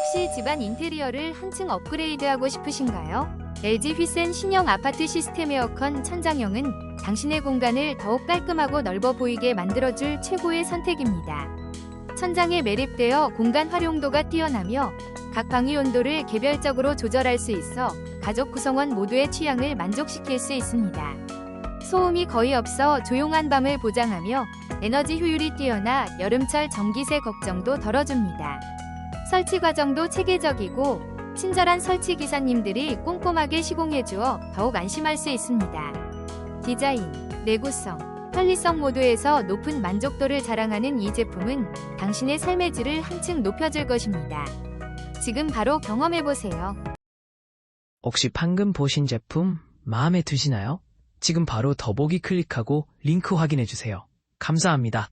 혹시 집안 인테리어를 한층 업그레이드하고 싶으신가요? LG 휘센 신형 아파트 시스템 에어컨 천장형은 당신의 공간을 더욱 깔끔하고 넓어 보이게 만들어줄 최고의 선택입니다. 천장에 매립되어 공간 활용도가 뛰어나며 각 방의 온도를 개별적으로 조절할 수 있어 가족 구성원 모두의 취향을 만족시킬 수 있습니다. 소음이 거의 없어 조용한 밤을 보장하며 에너지 효율이 뛰어나 여름철 전기세 걱정도 덜어줍니다. 설치 과정도 체계적이고 친절한 설치 기사님들이 꼼꼼하게 시공해주어 더욱 안심할 수 있습니다. 디자인, 내구성, 편리성 모두에서 높은 만족도를 자랑하는 이 제품은 당신의 삶의 질을 한층 높여줄 것입니다. 지금 바로 경험해보세요. 혹시 방금 보신 제품 마음에 드시나요? 지금 바로 더보기 클릭하고 링크 확인해주세요. 감사합니다.